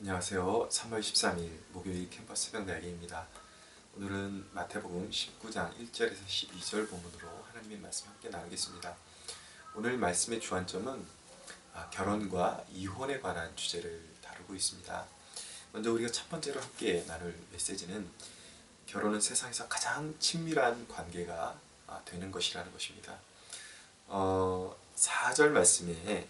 안녕하세요. 3월 13일 목요일 캠퍼스 새벽 날개입니다. 오늘은 마태복음 19장 1절에서 12절 본문으로 하나님의 말씀 함께 나누겠습니다. 오늘 말씀의 주안점은 결혼과 이혼에 관한 주제를 다루고 있습니다. 먼저 우리가 첫 번째로 함께 나눌 메시지는 결혼은 세상에서 가장 친밀한 관계가 되는 것이라는 것입니다. 4절 말씀에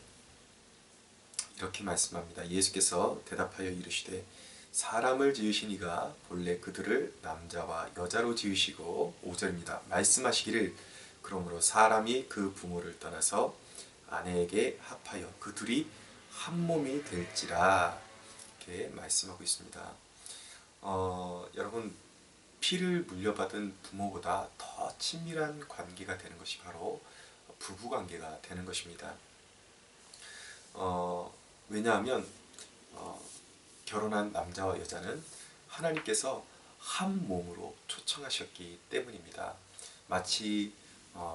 이렇게 말씀합니다. 예수께서 대답하여 이르시되 사람을 지으신 이가 본래 그들을 남자와 여자로 지으시고 5절입니다. 말씀하시기를 그러므로 사람이 그 부모를 떠나서 아내에게 합하여 그 둘이 한 몸이 될지라 이렇게 말씀하고 있습니다. 여러분 피를 물려받은 부모보다 더 친밀한 관계가 되는 것이 바로 부부관계가 되는 것입니다. 왜냐하면 결혼한 남자와 여자는 하나님께서 한 몸으로 초청하셨기 때문입니다. 마치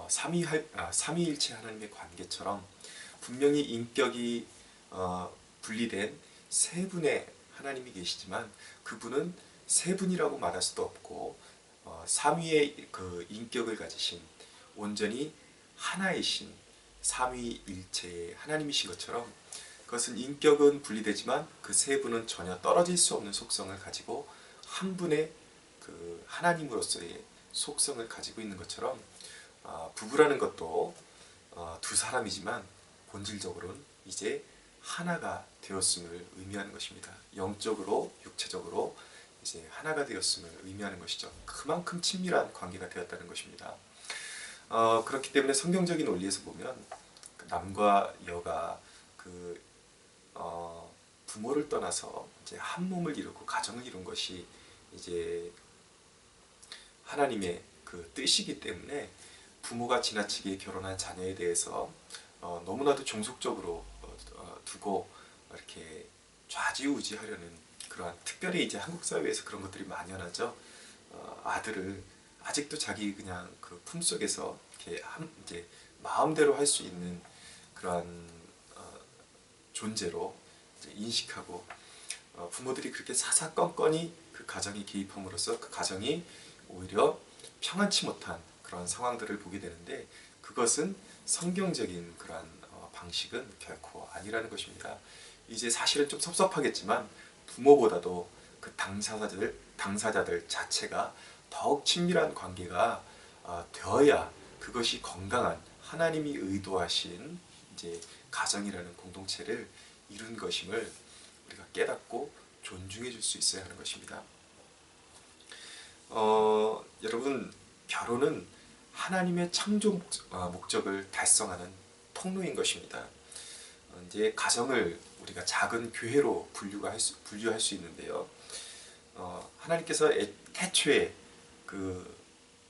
삼위일체 하나님의 관계처럼 분명히 인격이 분리된 세 분의 하나님이 계시지만 그분은 세 분이라고 말할 수도 없고 삼위의 그 인격을 가지신 온전히 하나이신 삼위일체의 하나님이신 것처럼 그것은 인격은 분리되지만 그 세 분은 전혀 떨어질 수 없는 속성을 가지고 한 분의 그 하나님으로서의 속성을 가지고 있는 것처럼 부부라는 것도 두 사람이지만 본질적으로는 이제 하나가 되었음을 의미하는 것입니다. 영적으로 육체적으로 이제 하나가 되었음을 의미하는 것이죠. 그만큼 친밀한 관계가 되었다는 것입니다. 그렇기 때문에 성경적인 원리에서 보면 남과 여가 부모를 떠나서 이제 한 몸을 이루고 가정을 이룬 것이 이제 하나님의 그 뜻이기 때문에 부모가 지나치게 결혼한 자녀에 대해서 너무나도 종속적으로 두고 이렇게 좌지우지하려는 그러한 특별히 이제 한국 사회에서 그런 것들이 만연하죠. 아들을 아직도 자기 그냥 그 품속에서 이렇게 이제 마음대로 할 수 있는 그러한 존재로 이제 인식하고 부모들이 그렇게 사사건건이 그 가정에 개입함으로써 그 가정이 오히려 평안치 못한 그런 상황들을 보게 되는데 그것은 성경적인 그러한 방식은 결코 아니라는 것입니다. 이제 사실은 좀 섭섭하겠지만 부모보다도 그 당사자들 자체가 더욱 친밀한 관계가 되어야 그것이 건강한 하나님이 의도하신 이제 가정이라는 공동체를 이룬 것임을 우리가 깨닫고 존중해 줄 수 있어야 하는 것입니다. 여러분 결혼은 하나님의 창조 목적을 달성하는 통로인 것입니다. 이제 가정을 우리가 작은 교회로 분류할 수 있는데요. 하나님께서 태초에 그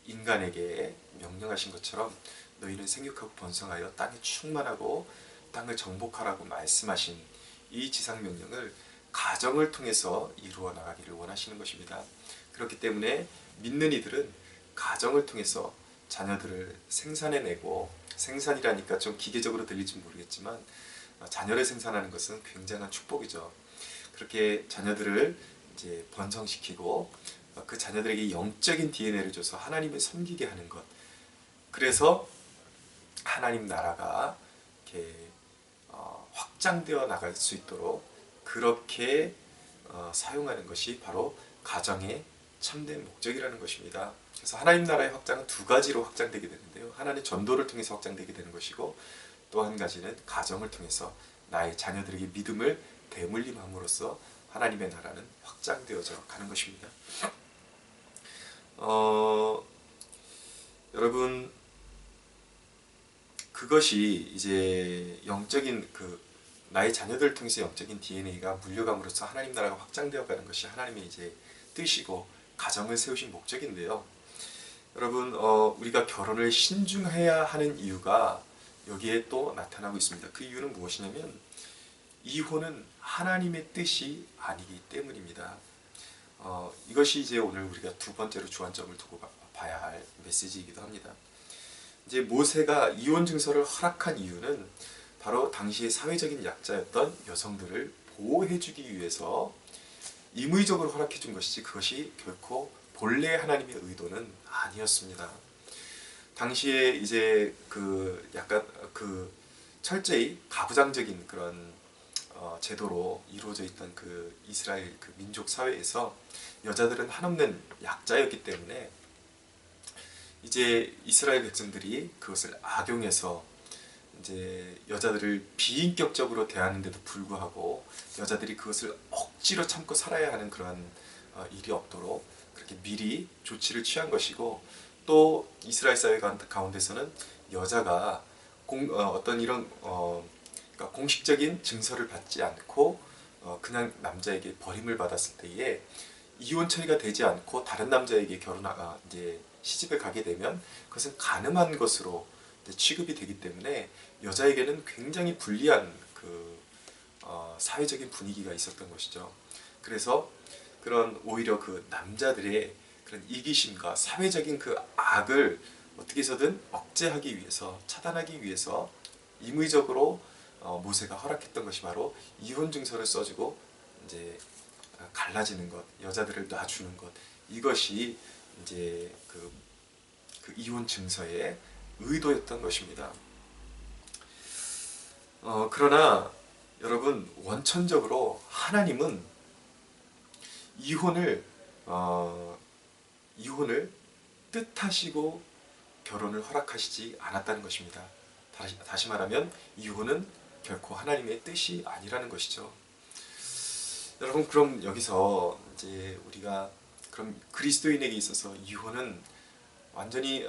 인간에게 명령하신 것처럼 너희는 생육하고 번성하여 땅에 충만하고 땅을 정복하라고 말씀하신 이 지상명령을 가정을 통해서 이루어 나가기를 원하시는 것입니다. 그렇기 때문에 믿는 이들은 가정을 통해서 자녀들을 생산해내고 생산이라니까 좀 기계적으로 들릴지 모르겠지만 자녀를 생산하는 것은 굉장한 축복이죠. 그렇게 자녀들을 이제 번성시키고 그 자녀들에게 영적인 DNA를 줘서 하나님을 섬기게 하는 것. 그래서 하나님 나라가 이렇게 확장되어 나갈 수 있도록 그렇게 사용하는 것이 바로 가정의 참된 목적이라는 것입니다. 그래서 하나님 나라의 확장은 두 가지로 확장되게 되는데요. 하나는 전도를 통해서 확장되게 되는 것이고 또 한 가지는 가정을 통해서 나의 자녀들에게 믿음을 대물림함으로써 하나님의 나라는 확장되어져 가는 것입니다. 여러분 그것이 이제 영적인 나의 자녀들을 통해서 영적인 DNA가 물려감으로써 하나님 나라가 확장되어 가는 것이 하나님의 이제 뜻이고 가정을 세우신 목적인데요. 여러분 우리가 결혼을 신중해야 하는 이유가 여기에 또 나타나고 있습니다. 그 이유는 무엇이냐면 이혼은 하나님의 뜻이 아니기 때문입니다. 이것이 이제 오늘 우리가 두 번째로 주안점을 두고 봐야 할 메시지이기도 합니다. 이제 모세가 이혼 증서를 허락한 이유는 바로 당시의 사회적인 약자였던 여성들을 보호해주기 위해서 임의적으로 허락해준 것이지 그것이 결코 본래 하나님의 의도는 아니었습니다. 당시에 이제 그 약간 그 철저히 가부장적인 그런 제도로 이루어져 있던 그 이스라엘 그 민족 사회에서 여자들은 한없는 약자였기 때문에 이제 이스라엘 백성들이 그것을 악용해서 이제 여자들을 비인격적으로 대하는데도 불구하고 여자들이 그것을 억지로 참고 살아야 하는 그런 일이 없도록 그렇게 미리 조치를 취한 것이고, 또 이스라엘 사회 가운데서는 여자가 어떤 이런 그러니까 공식적인 증서를 받지 않고 그냥 남자에게 버림을 받았을 때에 이혼 처리가 되지 않고 다른 남자에게 이제 시집을 가게 되면 그것은 간음한 것으로 취급이 되기 때문에 여자에게는 굉장히 불리한 그 사회적인 분위기가 있었던 것이죠. 그래서 그런 오히려 그 남자들의 그런 이기심과 사회적인 그 악을 어떻게 해서든 억제하기 위해서, 차단하기 위해서 임의적으로 모세가 허락했던 것이 바로 이혼 증서를 써주고 이제 갈라지는 것, 여자들을 놔주는 것, 이것이 이제 그 이혼 증서의 의도였던 것입니다. 그러나 여러분, 원천적으로 하나님은 이혼을 뜻하시고 결혼을 허락하시지 않았다는 것입니다. 다시 말하면 이혼은 결코 하나님의 뜻이 아니라는 것이죠. 여러분, 그럼 여기서 이제 우리가 그럼 그리스도인에게 있어서 이혼은 완전히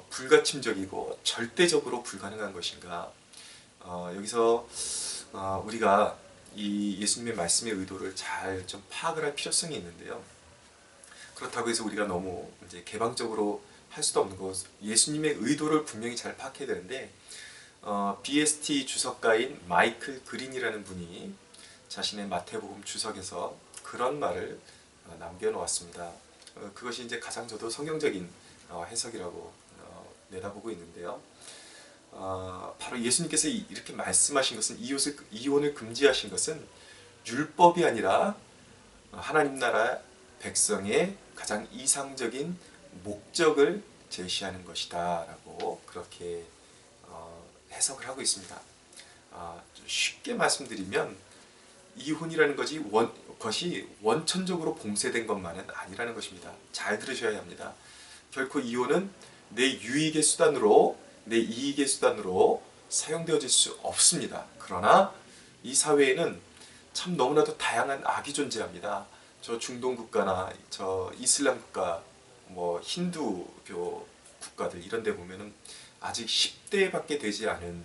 불가침적이고 절대적으로 불가능한 것인가? 여기서 우리가 이 예수님의 말씀의 의도를 잘 좀 파악을 할 필요성이 있는데요. 그렇다고 해서 우리가 너무 이제 개방적으로 할 수도 없는 것, 예수님의 의도를 분명히 잘 파악해야 되는데, BST 주석가인 마이클 그린이라는 분이 자신의 마태복음 주석에서 그런 말을 남겨놓았습니다. 그것이 이제 가장 저도 성경적인 해석이라고 내다보고 있는데요. 바로 예수님께서 이렇게 말씀하신 것은, 이혼을 금지하신 것은 율법이 아니라 하나님 나라 백성의 가장 이상적인 목적을 제시하는 것이다 라고 그렇게 해석을 하고 있습니다. 쉽게 말씀드리면 이혼이라는 것이 원천적으로 봉쇄된 것만은 아니라는 것입니다. 잘 들으셔야 합니다. 결코 이혼은 내 유익의 수단으로, 내 이익의 수단으로 사용되어질 수 없습니다. 그러나 이 사회에는 참 너무나도 다양한 악이 존재합니다. 저 중동 국가나 저 이슬람 국가, 뭐 힌두교 국가들 이런 데 보면은 아직 10대밖에 되지 않은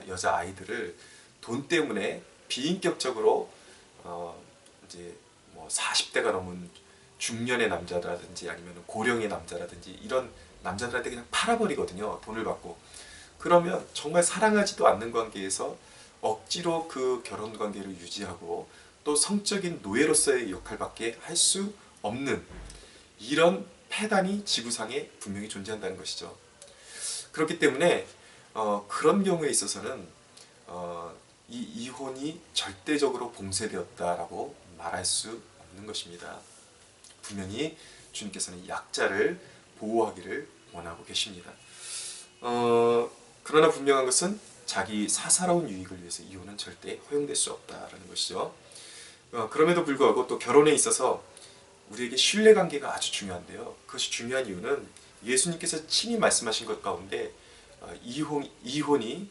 여자 아이들을 돈 때문에 비인격적으로 이제 뭐 40대가 넘은 중년의 남자라든지 아니면 고령의 남자라든지 이런 남자들한테 그냥 팔아버리거든요. 돈을 받고. 그러면 정말 사랑하지도 않는 관계에서 억지로 그 결혼 관계를 유지하고 또 성적인 노예로서의 역할밖에 할 수 없는 이런 폐단이 지구상에 분명히 존재한다는 것이죠. 그렇기 때문에 그런 경우에 있어서는 이 이혼이 절대적으로 봉쇄되었다라고 말할 수 없는 것입니다. 분명히 주님께서는 약자를 보호하기를 원하고 계십니다. 그러나 분명한 것은 자기 사사로운 유익을 위해서 이혼은 절대 허용될 수 없다라는 것이죠. 그럼에도 불구하고 또 결혼에 있어서 우리에게 신뢰관계가 아주 중요한데요. 그것이 중요한 이유는 예수님께서 친히 말씀하신 것 가운데 이혼이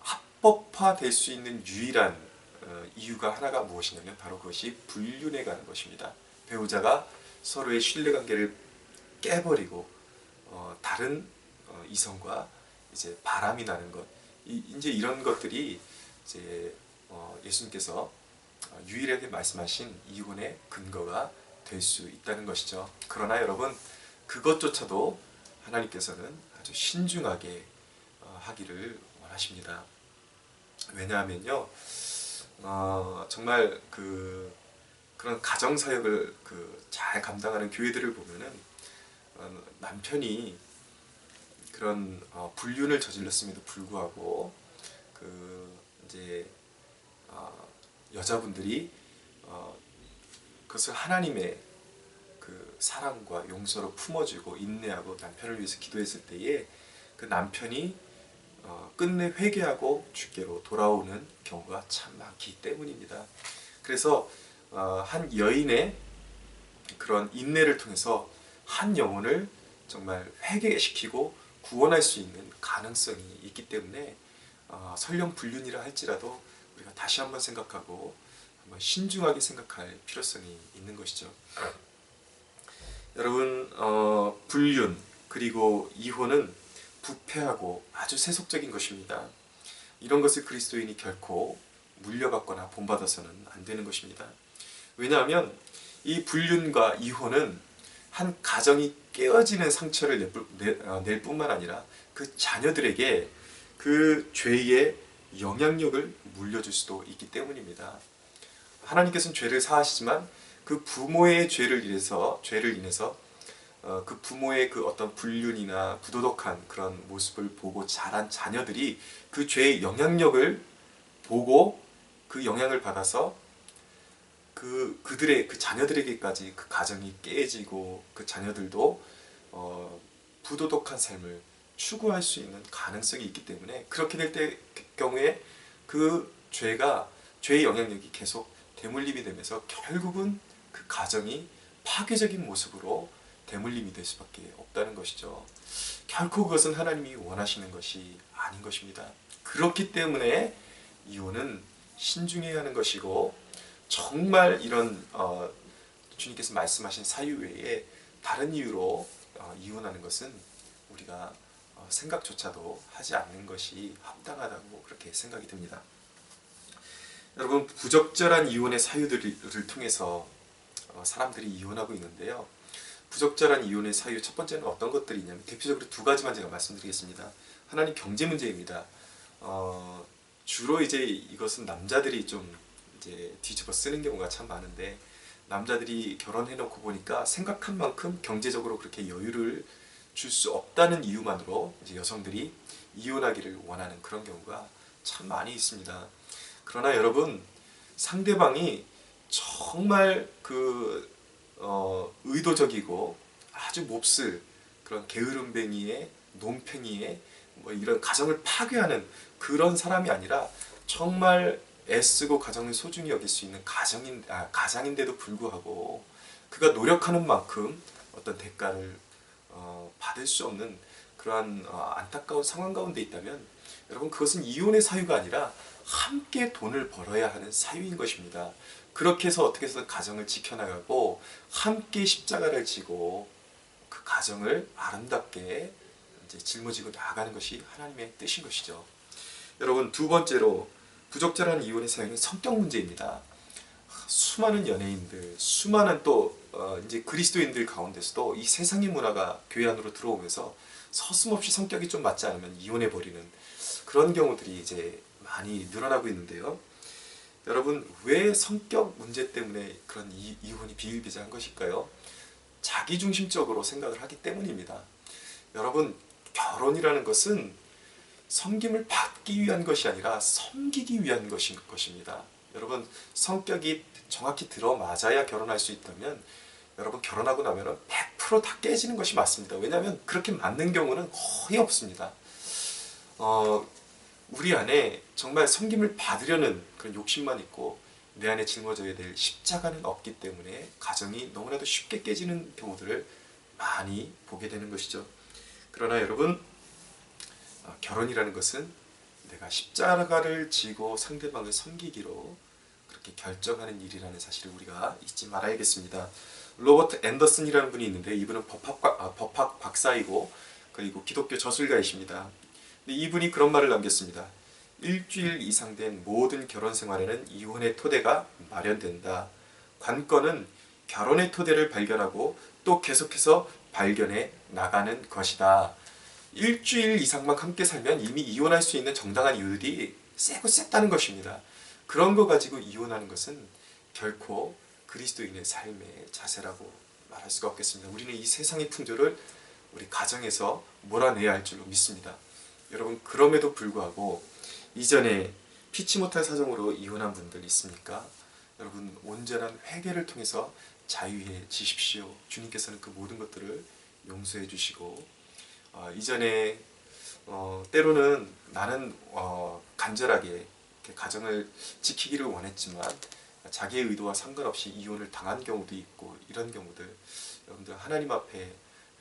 합법화될 수 있는 유일한 이유가 하나가 무엇이냐면 바로 그것이 불륜에 가는 것입니다. 배우자가 서로의 신뢰관계를 깨버리고 다른 이성과 이제 바람이 나는 것, 이제 이런 것들이 이제 예수님께서 유일하게 말씀하신 이혼의 근거가 될 수 있다는 것이죠. 그러나 여러분, 그것조차도 하나님께서는 아주 신중하게 하기를 원하십니다. 왜냐하면요, 정말 그런 가정 사역을 잘 감당하는 교회들을 보면은 남편이 그런 불륜을 저질렀음에도 불구하고 이제 여자분들이 그것을 하나님의 그 사랑과 용서로 품어주고 인내하고 남편을 위해서 기도했을 때에 그 남편이 끝내 회개하고 주께로 돌아오는 경우가 참 많기 때문입니다. 그래서 한 여인의 그런 인내를 통해서 한 영혼을 정말 회개시키고 구원할 수 있는 가능성이 있기 때문에 설령 불륜이라 할지라도 우리가 다시 한번 생각하고 한번 신중하게 생각할 필요성이 있는 것이죠. 여러분, 불륜 그리고 이혼은 부패하고 아주 세속적인 것입니다. 이런 것을 그리스도인이 결코 물려받거나 본받아서는 안 되는 것입니다. 왜냐하면 이 불륜과 이혼은 한 가정이 깨어지는 상처를 낼 뿐만 아니라 그 자녀들에게 그 죄의 영향력을 물려줄 수도 있기 때문입니다. 하나님께서는 죄를 사하시지만 그 부모의 죄를 인해서 그 부모의 그 어떤 불륜이나 부도덕한 그런 모습을 보고 자란 자녀들이 그 죄의 영향력을 보고 그 영향을 받아서 그들의 그 자녀들에게까지 그 가정이 깨지고 그 자녀들도 부도덕한 삶을 추구할 수 있는 가능성이 있기 때문에 그렇게 될 경우에 그 죄의 영향력이 계속 대물림이 되면서 결국은 그 가정이 파괴적인 모습으로 대물림이 될 수밖에 없다는 것이죠. 결코 그것은 하나님이 원하시는 것이 아닌 것입니다. 그렇기 때문에 이혼은 신중해야 하는 것이고 정말 이런 주님께서 말씀하신 사유 외에 다른 이유로 이혼하는 것은 우리가 생각조차도 하지 않는 것이 합당하다고 그렇게 생각이 듭니다. 여러분, 부적절한 이혼의 사유들을 통해서 사람들이 이혼하고 있는데요. 부적절한 이혼의 사유 첫 번째는 어떤 것들이 있냐면 대표적으로 두 가지만 제가 말씀드리겠습니다. 하나는 경제 문제입니다. 주로 이제 이것은 남자들이 좀 이제 뒤집어 쓰는 경우가 참 많은데 남자들이 결혼해놓고 보니까 생각한 만큼 경제적으로 그렇게 여유를 줄 수 없다는 이유만으로 이제 여성들이 이혼하기를 원하는 그런 경우가 참 많이 있습니다. 그러나 여러분, 상대방이 정말 의도적이고 아주 몹쓸 그런 게으름뱅이의 논팽이의 뭐 이런 가정을 파괴하는 그런 사람이 아니라 정말 애쓰고 가정을 소중히 여길 수 있는 가장인데도 불구하고 그가 노력하는 만큼 어떤 대가를 받을 수 없는 그러한 안타까운 상황 가운데 있다면 여러분, 그것은 이혼의 사유가 아니라 함께 돈을 벌어야 하는 사유인 것입니다. 그렇게 해서 어떻게 해서 가정을 지켜나가고 함께 십자가를 지고 그 가정을 아름답게 이제 짊어지고 나아가는 것이 하나님의 뜻인 것이죠. 여러분, 두 번째로 부적절한 이혼의 사유는 성격 문제입니다. 수많은 연예인들, 수많은 또 이제 그리스도인들 가운데서도 이 세상의 문화가 교회 안으로 들어오면서 서슴없이 성격이 좀 맞지 않으면 이혼해 버리는 그런 경우들이 이제 많이 늘어나고 있는데요. 여러분, 왜 성격 문제 때문에 그런 이혼이 비일비재한 것일까요? 자기중심적으로 생각을 하기 때문입니다. 여러분, 결혼이라는 것은 섬김을 받기 위한 것이 아니라 섬기기 위한 것입니다. 여러분, 성격이 정확히 들어맞아야 결혼할 수 있다면 여러분, 결혼하고 나면 100% 깨지는 것이 맞습니다. 왜냐하면 그렇게 맞는 경우는 거의 없습니다. 우리 안에 정말 섬김을 받으려는 그런 욕심만 있고 내 안에 짊어져야 될 십자가는 없기 때문에 가정이 너무나도 쉽게 깨지는 경우들을 많이 보게 되는 것이죠. 그러나 여러분, 결혼이라는 것은 내가 십자가를 지고 상대방을 섬기기로 그렇게 결정하는 일이라는 사실을 우리가 잊지 말아야겠습니다. 로버트 앤더슨이라는 분이 있는데 이분은 법학 박사이고 그리고 기독교 저술가이십니다. 이분이 그런 말을 남겼습니다. 일주일 이상 된 모든 결혼 생활에는 이혼의 토대가 마련된다. 관건은 결혼의 토대를 발견하고 또 계속해서 발견해 나가는 것이다. 일주일 이상만 함께 살면 이미 이혼할 수 있는 정당한 이유들이 세고 셌다는 것입니다. 그런 거 가지고 이혼하는 것은 결코 그리스도인의 삶의 자세라고 말할 수가 없겠습니다. 우리는 이 세상의 풍조를 우리 가정에서 몰아내야 할 줄로 믿습니다. 여러분, 그럼에도 불구하고 이전에 피치 못할 사정으로 이혼한 분들 있습니까? 여러분 온전한 회개를 통해서 자유해지십시오. 주님께서는 그 모든 것들을 용서해 주시고 이전에 때로는 나는 간절하게 이렇게 가정을 지키기를 원했지만 자기의 의도와 상관없이 이혼을 당한 경우도 있고 이런 경우들 여러분들 하나님 앞에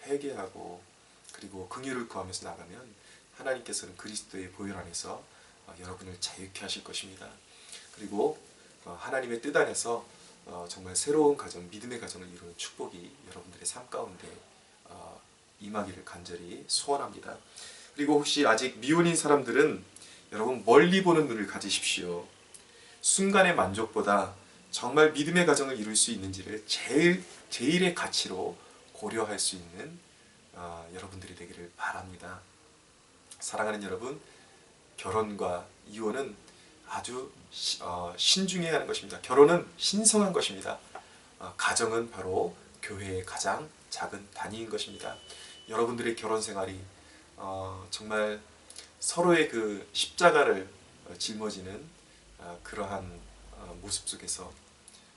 회개하고 그리고 긍휼을 구하면서 나가면 하나님께서는 그리스도의 보혈 안에서 여러분을 자유케 하실 것입니다. 그리고 하나님의 뜻 안에서 정말 새로운 가정, 믿음의 가정을 이루는 축복이 여러분들의 삶 가운데 임하기를 간절히 소원합니다. 그리고 혹시 아직 미혼인 사람들은 여러분 멀리 보는 눈을 가지십시오. 순간의 만족보다 정말 믿음의 가정을 이룰 수 있는지를 제일의 가치로 고려할 수 있는 여러분들이 되기를 바랍니다. 사랑하는 여러분, 결혼과 이혼은 아주 신중해야 하는 것입니다. 결혼은 신성한 것입니다. 가정은 바로 교회의 가장 작은 단위인 것입니다. 여러분들의 결혼 생활이 정말 서로의 그 십자가를 짊어지는 그러한 모습 속에서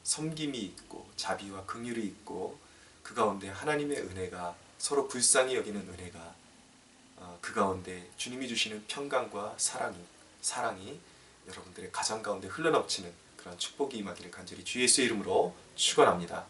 섬김이 있고 자비와 긍휼이 있고 그 가운데 하나님의 은혜가 서로 불쌍히 여기는 은혜가 그 가운데 주님이 주시는 평강과 사랑이 여러분들의 가정 가운데 흘러넘치는 그런 축복이 임하기를 간절히 주 예수의 이름으로 축원합니다.